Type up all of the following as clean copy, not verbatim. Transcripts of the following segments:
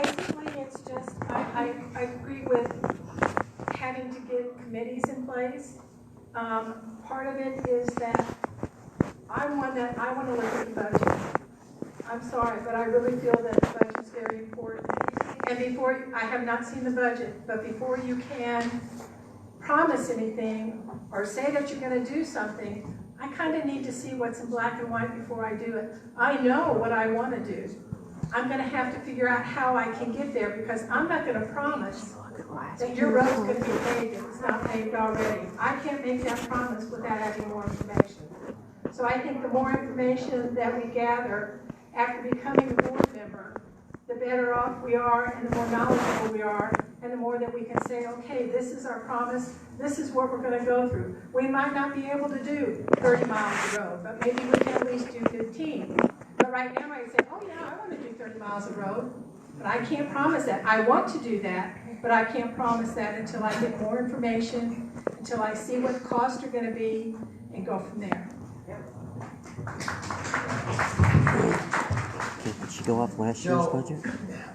Basically, it's just, I agree with having to get committees in place. Part of it is that I want to look at the budget. I'm sorry, but I really feel that the budget's very important. And I have not seen the budget, but before you can promise anything or say that you're going to do something, I kind of need to see what's in black and white before I do it. I know what I want to do. I'm going to have to figure out how I can get there, because I'm not going to promise that your road's going to be paved if it's not paved already. I can't make that promise without having more information. So I think the more information that we gather after becoming a board member, the better off we are and the more knowledgeable we are, and the more that we can say, okay, this is our promise, this is what we're going to go through. We might not be able to do 30 miles of road, but maybe we can at least do 15. But right now I say, oh yeah, I want to do 30 miles of road, but I can't promise that. I want to do that, but I can't promise that until I get more information, until I see what the costs are going to be, and go from there. Did she go off last year's budget?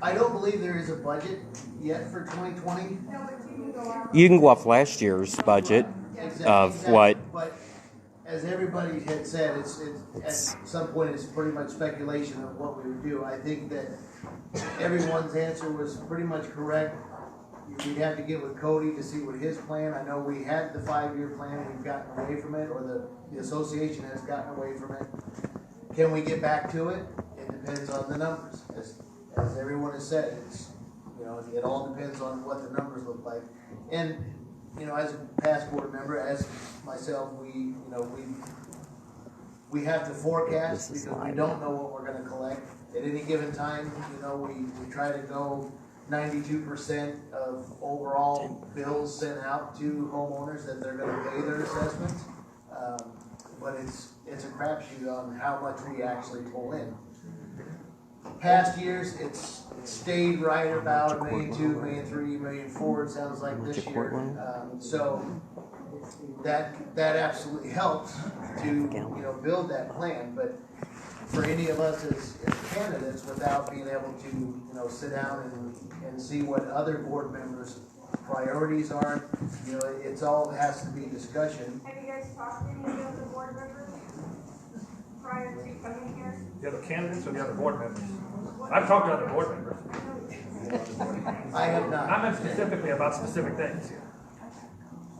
I don't believe there is a budget yet for 2020. You can go off last year's budget of what. But as everybody had said, it's at some point it's pretty much speculation of what we would do. I think that everyone's answer was pretty much correct. We'd have to get with Cody to see what his plan. I know we had the 5-year plan. We've gotten away from it, or the association has gotten away from it. Can we get back to it? It depends on the numbers. As everyone has said, it all depends on what the numbers look like. And as a past board member, as myself, we have to forecast because we don't know what we're going to collect at any given time. We try to go 92% of overall bills sent out to homeowners that they're going to pay their assessments. But it's a crapshoot on how much we actually pull in. Past years, it's stayed right about $1.2 million, $1.3 million, $1.4 million, it sounds like this year. So that absolutely helps to build that plan. But for any of us as candidates, without being able to sit down and see what other board members' priorities are, it's all has to be discussion. Have you guys talked to any of the other board members prior to coming here? The other candidates or the other board members? I've talked to other board members. I have not. I meant specifically about specific things.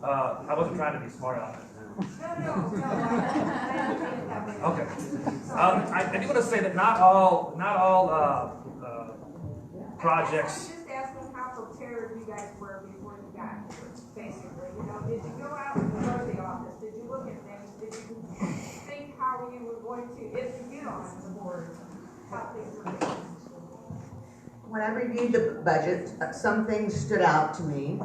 I wasn't trying to be smart on it. Okay. I do want to say that not all projects. I was just asking how prepared you guys were before you got here, basically. Did you go out and go to the office? Did you look at things? Did you think how you were going to, if you get on the board, how things were going? When I reviewed the budget, some things stood out to me.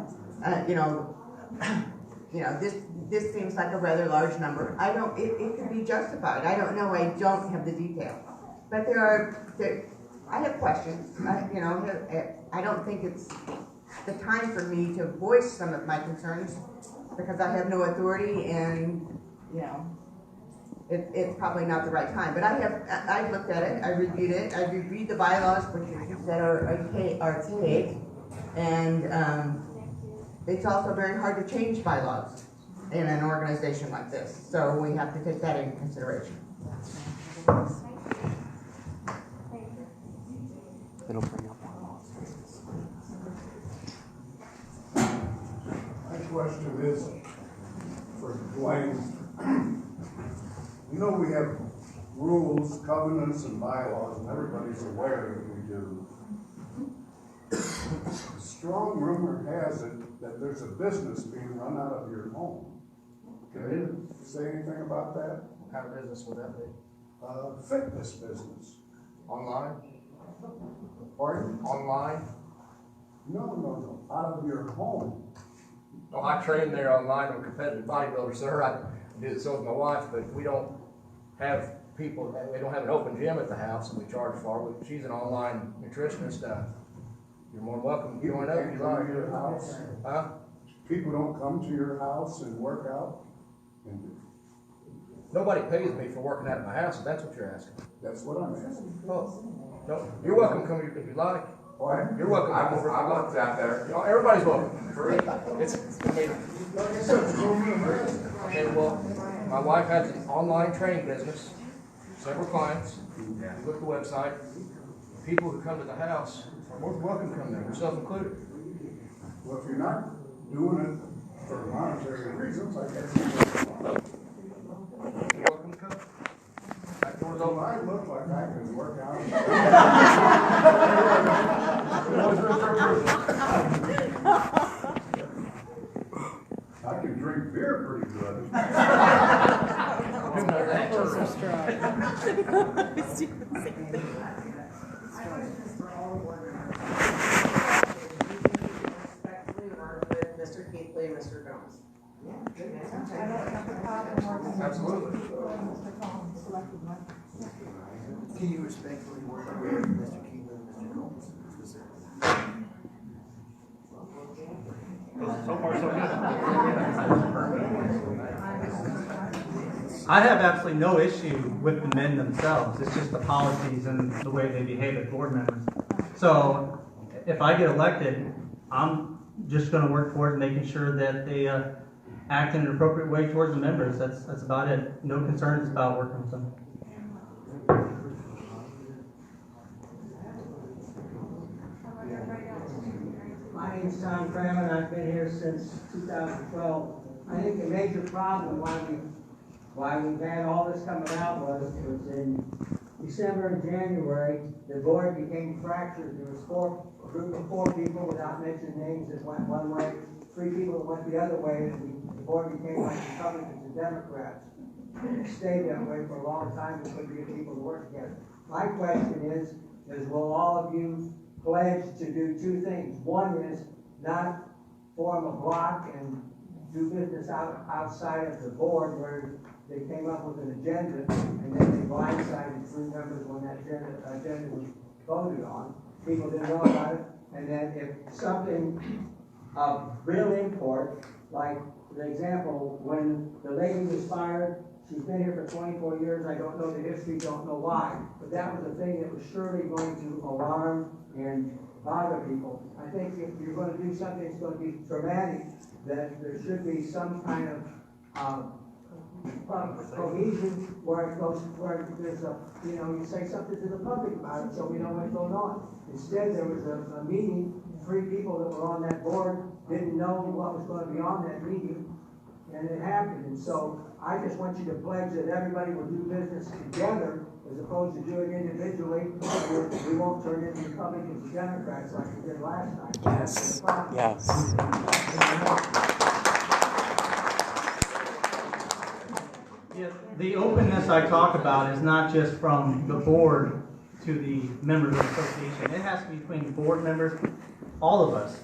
This seems like a rather large number. It could be justified. I don't know. I don't have the detail. But I have questions. I don't think it's the time for me to voice some of my concerns because I have no authority, and it's probably not the right time. But I've looked at it. I reviewed it. I reviewed the bylaws, which you said are archaic, and it's also very hard to change bylaws in an organization like this. So we have to take that into consideration. It'll bring up My question is for Dwayne. We have rules, covenants, and bylaws, and everybody's aware that we do. A strong rumor has it that there's a business being run out of your home. Can you say anything about that? What kind of business would that be? Fitness business. Online? Pardon? Online? No. Out of your home. Well, I train there online. I'm a competitive bodybuilder, sir. I do it so with my wife, but we don't have people, we don't have an open gym at the house that we charge for. She's an online nutritionist. You're more than welcome to join up if you like. Your house. Huh? People don't come to your house and work out. Nobody pays me for working out at my house, if that's what you're asking. That's what I'm asking. Oh, no, you're welcome to come here if you like. What? You're welcome. I want out there. You know, everybody's welcome. It's, I mean, okay, well, my wife has an online training business, several clients. You look at the website. People who come to the house are more than welcome to come there, yourself included. Well, if you're not doing it for monetary reasons, I guess. You're welcome to come. Back doors Well, open. I look like I can work out. Always room for improvement. I can drink beer pretty good. Who knows that first? Respectfully work with Mr. Keithley and Mr. Gomes. Absolutely. Can you respectfully work with Mr. Keelan and Mr. Combs? So far, so good. I have absolutely no issue with the men themselves. It's just the policies and the way they behave as board members. So if I get elected, I'm just going to work towards making sure that they act in an appropriate way towards the members. That's about it. No concerns about working with them. My name's Tom Craven. I've been here since 2012. I think the major problem why we've had all this coming out was in December and January, the board became fractured. There was a group of 4 people, without mentioning names, that went one way, 3 people that went the other way, and the board became like Republicans and Democrats. It stayed that way for a long time. We couldn't get people to work together. My question is will all of you pledge to do 2 things? One is not form a block and do business outside of the board where they came up with an agenda and then they blindsided 3 members when that agenda was voted on. People didn't know about it. And then if something of real import, like for example, when the lady was fired, she's been here for 24 years. I don't know the history, don't know why. But that was a thing that was surely going to alarm and bother people. I think if you're going to do something that's going to be dramatic, that there should be some kind of cohesion where it goes, where there's a, you say something to the public about it so we know what's going on. Instead, there was a meeting, 3 people that were on that board didn't know what was going to be on that meeting, and it happened. And so I just want you to pledge that everybody will do business together as opposed to doing it individually. We won't turn into Republicans and Democrats like we did last time. Yes. Yes. Yeah, the openness I talk about is not just from the board to the members of the association. It has to be between board members, all of us.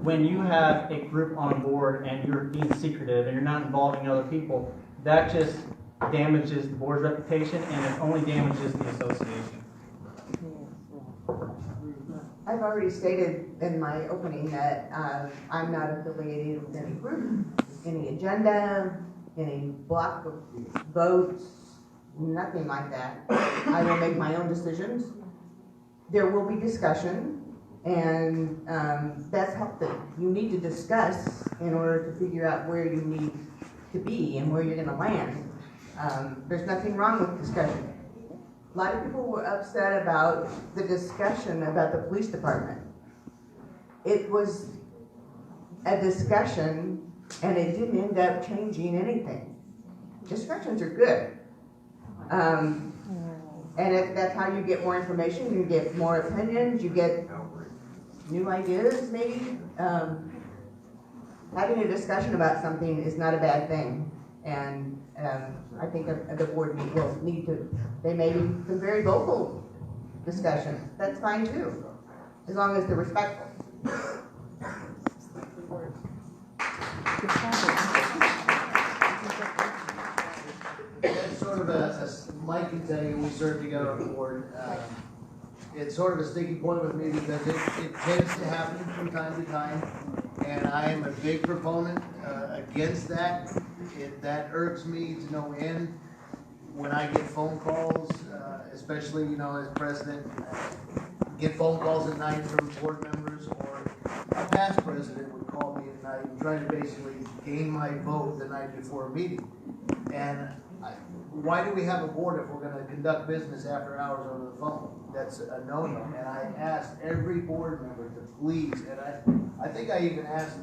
When you have a group on board and you're being secretive and you're not involving other people, that just damages the board's reputation and it only damages the association. I've already stated in my opening that I'm not affiliated with any group, any agenda, any block of votes, nothing like that. I will make my own decisions. There will be discussion, and that's helpful. You need to discuss in order to figure out where you need to be and where you're going to land. There's nothing wrong with discussion. A lot of people were upset about the discussion about the police department. It was a discussion and it didn't end up changing anything. Discussions are good. And if that's how you get more information, you get more opinions, you get new ideas maybe. Having a discussion about something is not a bad thing. And I think the board will need to, they may be some very vocal discussions. That's fine too, as long as they're respectful. That's sort of a Mike can tell you, we served together on the board. It's sort of a sticky point with me because it tends to happen from time to time. And I am a big proponent against that. That irks me to no end when I get phone calls, especially, as president. get phone calls at night from board members, or a past president would call me at night and try to basically gain my vote the night before a meeting. And why do we have a board if we're gonna conduct business after hours over the phone? That's a no-no. And I asked every board member to please, and I think I even asked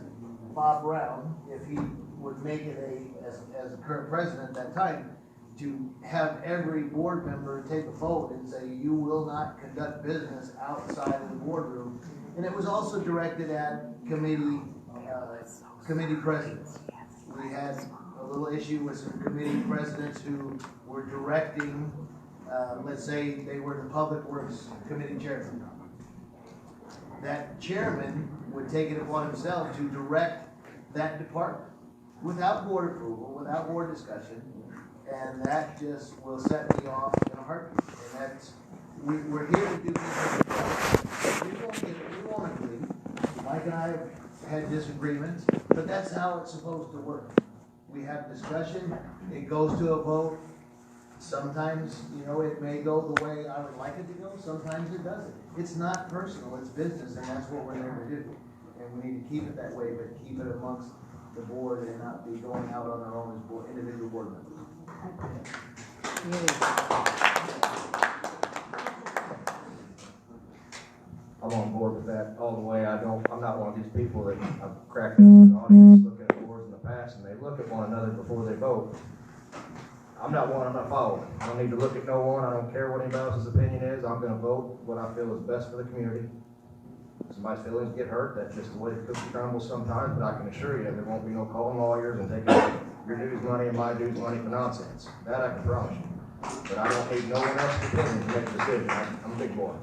Bob Brown if he would make it as a current president at that time, to have every board member take a vote and say, you will not conduct business outside of the boardroom. And it was also directed at committee presidents. We had a little issue with some committee presidents who were directing, let's say they were the Public Works Committee chairman. That chairman would take it upon himself to direct that department without board approval, without board discussion, and that just will set me off in a heartbeat. And that's, we're here to do business. We won't agree. Mike and I have had disagreements, but that's how it's supposed to work. We have discussion, it goes to a vote. Sometimes, it may go the way I would like it to go, sometimes it doesn't. It's not personal, it's business, and that's what we're there to do. And we need to keep it that way, but keep it amongst the board and not be going out on our own as individual board members. I'm on board with that all the way. I'm not one of these people that I've cracked into the audience looking at boards in the past and they look at one another before they vote. I'm not following. I don't need to look at no one. I don't care what anybody else's opinion is. I'm gonna vote what I feel is best for the community. Somebody's feelings get hurt, that's just the way the cookie crumbles sometimes, but I can assure you there won't be no calling lawyers and taking your dues money and my dues money for nonsense. That I can promise you. But I don't need no one else's opinion to make a decision. I'm a big boy.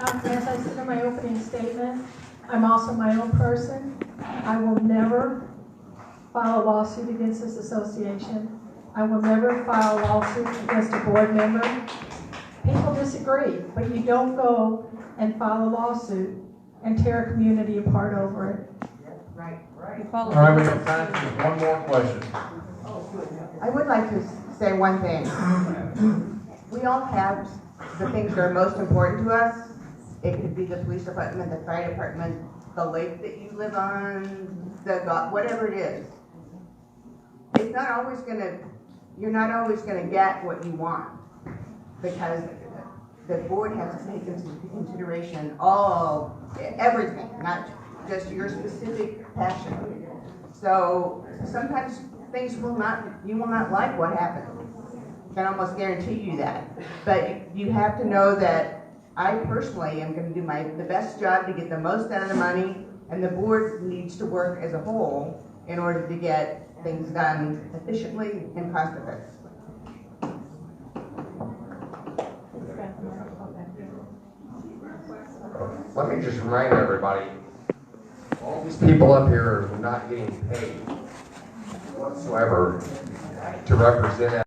As I said in my opening statement, I'm also my own person. I will never file a lawsuit against this association. I will never file a lawsuit against a board member. People disagree, but you don't go and file a lawsuit and tear a community apart over it. Right. All right, we have time for one more question. I would like to say one thing. We all have the things that are most important to us. It could be the police department, the fire department, the lake that you live on, whatever it is. It's not always you're not always gonna get what you want, because the board has to take into consideration everything, not just your specific passion. So sometimes you will not like what happens. I can almost guarantee you that. But you have to know that I personally am going to do the best job to get the most out of the money, and the board needs to work as a whole in order to get things done efficiently and cost effectively. Let me just remind everybody, all these people up here are not getting paid whatsoever to represent us.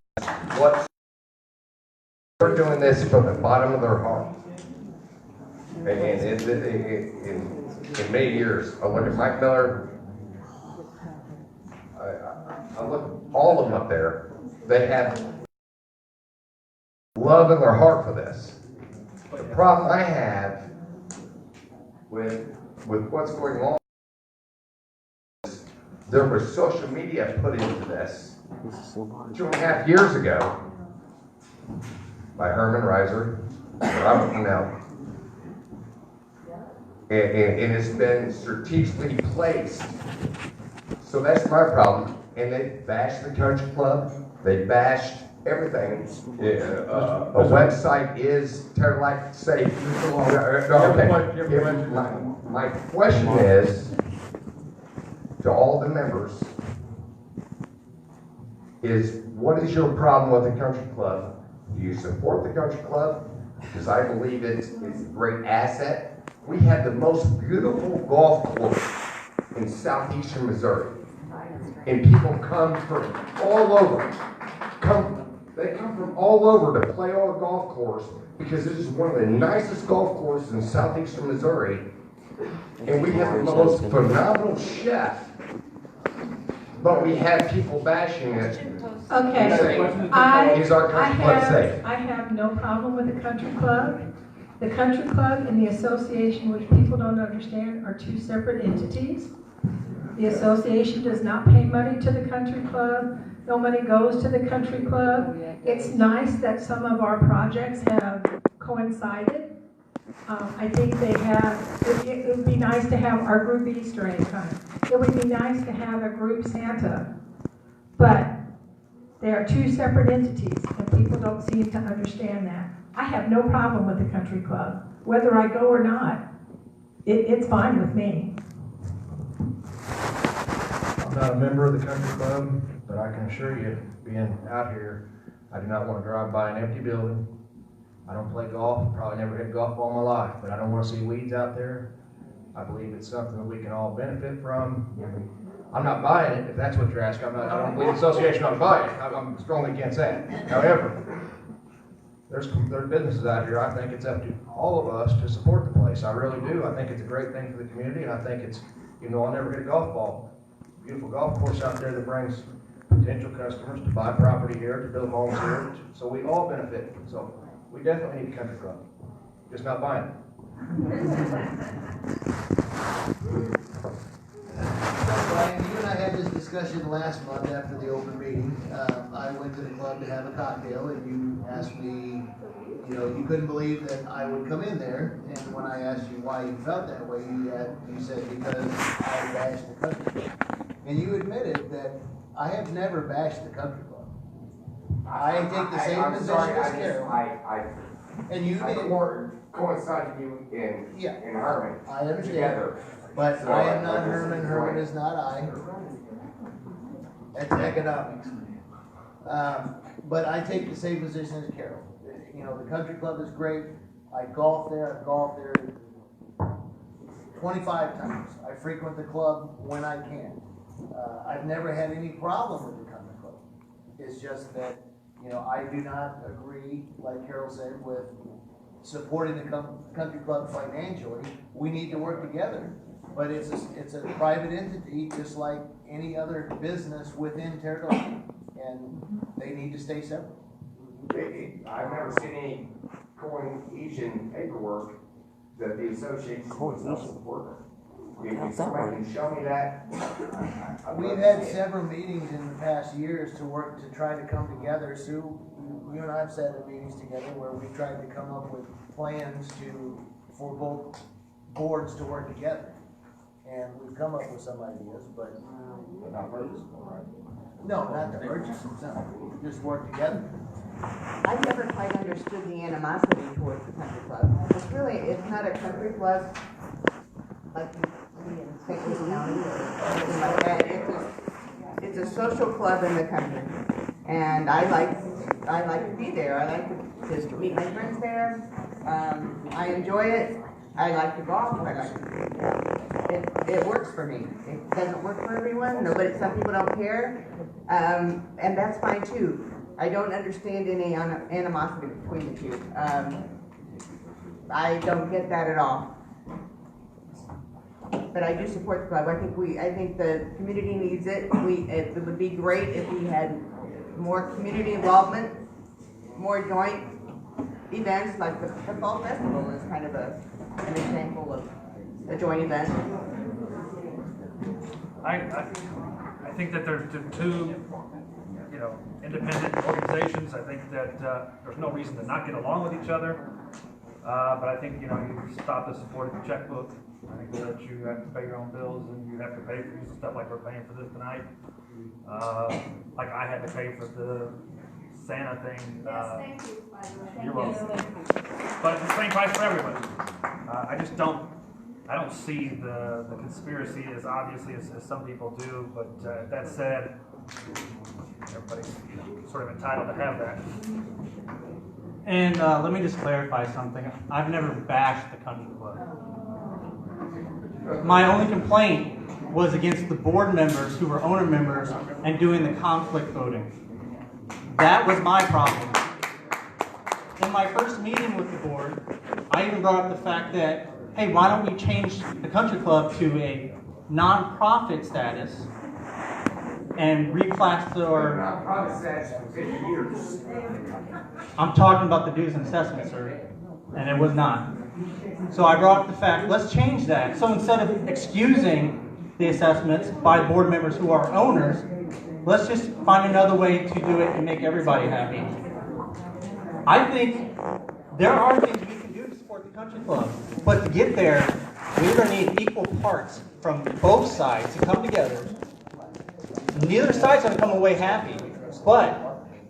They're doing this from the bottom of their heart. And in many years, I look at Mike Miller, I look at all of them up there, they have love in their heart for this. The problem I have with what's going on is there was social media put into this 2.5 years ago by Herman Reiser, Robert Cornell, and it's been strategically placed. So that's my problem. And they bashed the country club, they bashed everything. A website is Terre like safe. Okay. My question is to all the members is, what is your problem with the country club? Do you support the country club? Because I believe it's a great asset. We have the most beautiful golf course in southeastern Missouri. And people come from all over. They come from all over to play on the golf course because this is one of the nicest golf courses in southeastern Missouri. And we have the most phenomenal chef but we have people bashing it. Okay, Saying, I is our country club safe? have no problem with the country club. The country club and the association, which people don't understand, are two separate entities. The association does not pay money to the country club. No money goes to the country club. It's nice that some of our projects have coincided. I think they have, it would be nice to have our group Easter egg hunt. It would be nice to have a group Santa. But they are two separate entities, and people don't seem to understand that. I have no problem with the country club. Whether I go or not, it's fine with me. I'm not a member of the country club, but I can assure you, being out here, I do not want to drive by an empty building. I don't play golf, probably never hit golf all my life, but I don't want to see weeds out there. I believe it's something that we can all benefit from. I'm not buying it, if that's what you're asking. I don't believe the association ought to buy it. I'm strongly against that. However, there's businesses out here, I think it's up to all of us to support the place. I really do. I think it's a great thing for the community, and I think it's, even though I'll never hit a golf ball, beautiful golf course out there that brings potential customers to buy property here, to build homes here, so we all benefit. So we definitely need a country club, just not buying it. Brian, you and I had this discussion last month after the open meeting. I went to the club to have a cocktail, and you asked me, you know, you couldn't believe that I would come in there. And when I asked you why you felt that way, you said because I bashed the country club. And you admitted that I have never bashed the country club. I take the same position as Carol. And you did. Coincided you in Herman. I understand. Together. But So I am not I Herman, Herman is not I. That's economics. But I take the same position as Carol. You know, the country club is great. I golf there, I've golfed there 25 times. I frequent the club when I can. I've never had any problem with the country club. It's just that, you know, I do not agree, like Carol said, with supporting the country club financially. We need to work together. But it's a private entity, just like any other business within Terre, and they need to stay separate. I've never seen any cohesion paperwork that the association does not support. If somebody can show me that. We've had several meetings in the past years to work to try to come together. Sue, you and I have sat in meetings together where we've tried to come up with plans for both boards to work together. And we've come up with some ideas, but not purchasable, right? No, not the purchase, no, just work together. I've never quite understood the animosity towards the country club. It's not a country club like in St. Louis County or anything like that. It's a social club in the country. And I like to be there. I like to just meet my friends there. I enjoy it. I like to golf. It works for me. It doesn't work for everyone. Some people don't care. And that's fine too. I don't understand any animosity between the two. I don't get that at all. But I do support the club. I think the community needs it. It would be great if we had more community involvement, more joint events, like the football festival is kind of an example of a joint event. I think that there's two, independent organizations. I think that there's no reason to not get along with each other. But I think, you stop the support of the checkbook. I think that you have to pay your own bills and you have to pay for stuff like we're paying for this tonight. Like I had to pay for the Santa thing. Yes, thank you, by the way. You're welcome. But it's the same price for everybody. I don't see the conspiracy as obviously as some people do, but that said, everybody's sort of entitled to have that. And let me just clarify something. I've never bashed the country club. My only complaint was against the board members who were owner members and doing the conflict voting. That was my problem. In my first meeting with the board, I even brought up the fact that, hey, why don't we change the country club to a non-profit status and reclassify. Not promised that for 50 years. I'm talking about the dues and assessments, sir, and it was not. So I brought up the fact, let's change that. So instead of excusing the assessments by board members who are owners, let's just find another way to do it and make everybody happy. I think there are things we can do to support the country club, but to get there, we're going to need equal parts from both sides to come together. Neither side's going to come away happy, but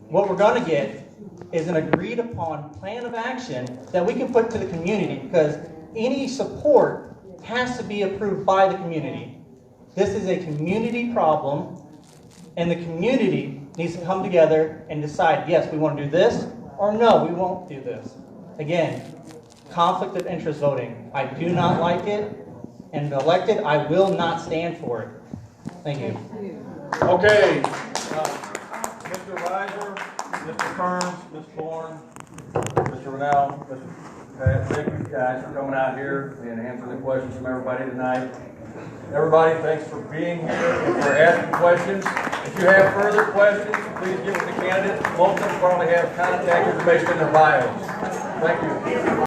what we're going to get is an agreed upon plan of action that we can put to the community, because any support has to be approved by the community. This is a community problem, and the community needs to come together and decide, yes, we want to do this, or no, we won't do this. Again, conflict of interest voting. I do not like it, and if elected, I will not stand for it. Thank you. Okay, Mr. Reiser, Mr. Kearns, Ms. Bourne, Mr. Rennell, Mr. Pat, thank you guys for coming out here and answering the questions from everybody tonight. Everybody, thanks for being here and for asking questions. If you have further questions, please give them to the candidates. Most of them probably have contact information in their bios. Thank you.